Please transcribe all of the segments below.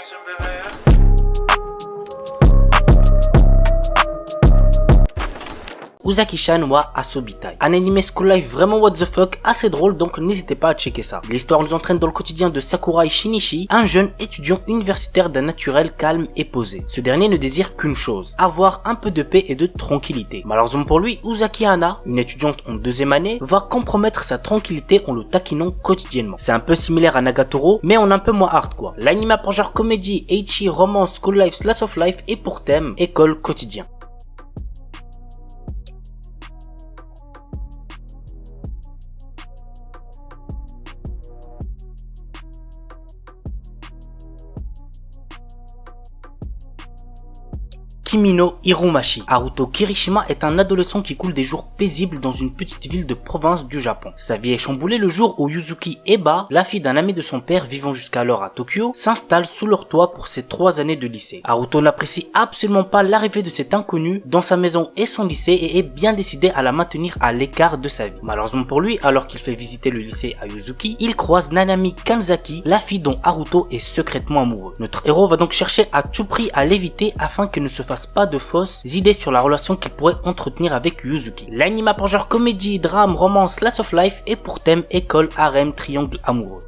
connection, bébé. Uzaki-chan wa Asobitai. Un anime school life vraiment what the fuck, assez drôle, donc n'hésitez pas à checker ça. L'histoire nous entraîne dans le quotidien de Sakurai Shinichi, un jeune étudiant universitaire d'un naturel calme et posé. Ce dernier ne désire qu'une chose, avoir un peu de paix et de tranquillité. Malheureusement pour lui, Uzaki Hana, une étudiante en deuxième année, va compromettre sa tranquillité en le taquinant quotidiennement. C'est un peu similaire à Nagatoro, mais en un peu moins hard quoi. L'anime a pour genre comédie, ecchi, romance, school life, slice of life et pour thème, école, quotidien. Kimi no Hiromashi. Haruto Kirishima est un adolescent qui coule des jours paisibles dans une petite ville de province du Japon. Sa vie est chamboulée le jour où Yuzuki Eba, la fille d'un ami de son père vivant jusqu'alors à Tokyo, s'installe sous leur toit pour ses 3 années de lycée. Haruto n'apprécie absolument pas l'arrivée de cet inconnu dans sa maison et son lycée et est bien décidé à la maintenir à l'écart de sa vie. Malheureusement pour lui, alors qu'il fait visiter le lycée à Yuzuki, il croise Nanami Kanzaki, la fille dont Haruto est secrètement amoureux. Notre héros va donc chercher à tout prix à l'éviter afin qu'il ne se fasse pas de fausses idées sur la relation qu'il pourrait entretenir avec Yuzuki. L'anime a pour genre comédie, drame, romance, slice of life et pour thème école, harem, triangle amoureux.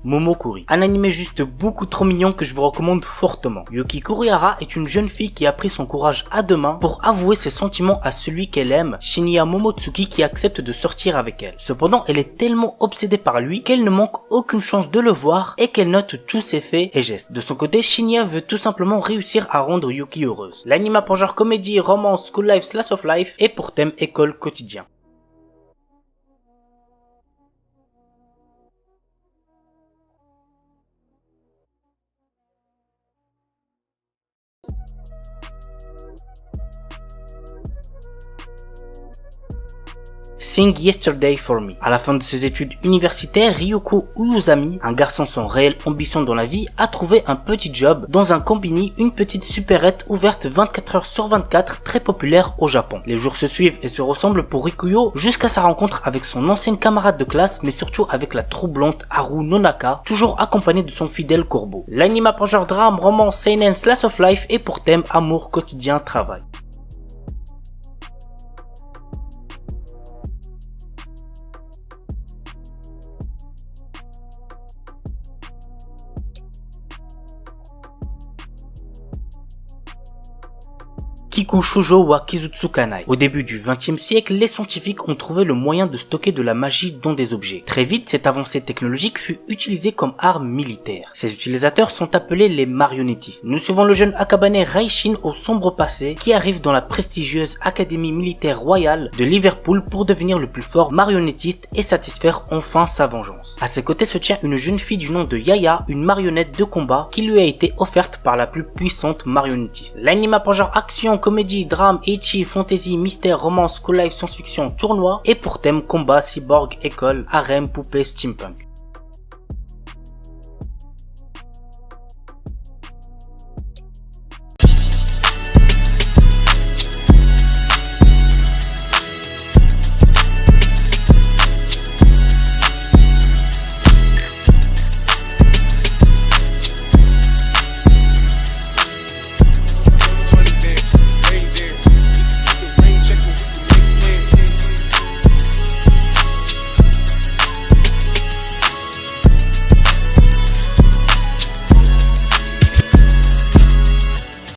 Momokuri, un animé juste beaucoup trop mignon que je vous recommande fortement. Yuki Kurihara est une jeune fille qui a pris son courage à deux mains pour avouer ses sentiments à celui qu'elle aime, Shinya Momotsuki, qui accepte de sortir avec elle. Cependant, elle est tellement obsédée par lui qu'elle ne manque aucune chance de le voir et qu'elle note tous ses faits et gestes. De son côté, Shinya veut tout simplement réussir à rendre Yuki heureuse. L'anime a pour genre comédie, romance, school life, slice of life et pour thème école, quotidien. Sing Yesterday for Me. À la fin de ses études universitaires, Ryoko Uyuzami, un garçon sans réelle ambition dans la vie, a trouvé un petit job dans un combini, une petite supérette ouverte 24 heures sur 24, très populaire au Japon. Les jours se suivent et se ressemblent pour Rikuyo jusqu'à sa rencontre avec son ancienne camarade de classe, mais surtout avec la troublante Haru Nonaka, toujours accompagnée de son fidèle corbeau. L'anime a pour genre drame, romance, seinen, slice of life et pour thème amour, quotidien, travail. Kiku Shoujo wa Kizutsukanai. Au début du XXe siècle, les scientifiques ont trouvé le moyen de stocker de la magie dans des objets. Très vite, cette avancée technologique fut utilisée comme arme militaire. Ces utilisateurs sont appelés les marionnettistes. Nous suivons le jeune Akabane Raishin au sombre passé qui arrive dans la prestigieuse Académie militaire royale de Liverpool pour devenir le plus fort marionnettiste et satisfaire enfin sa vengeance. À ses côtés se tient une jeune fille du nom de Yaya, une marionnette de combat qui lui a été offerte par la plus puissante marionnettiste. L'anime a pour genre action, comédie, drame, ecchi, fantasy, mystère, romance, school life, science-fiction, tournoi et pour thème combat, cyborg, école, harem, poupée, steampunk.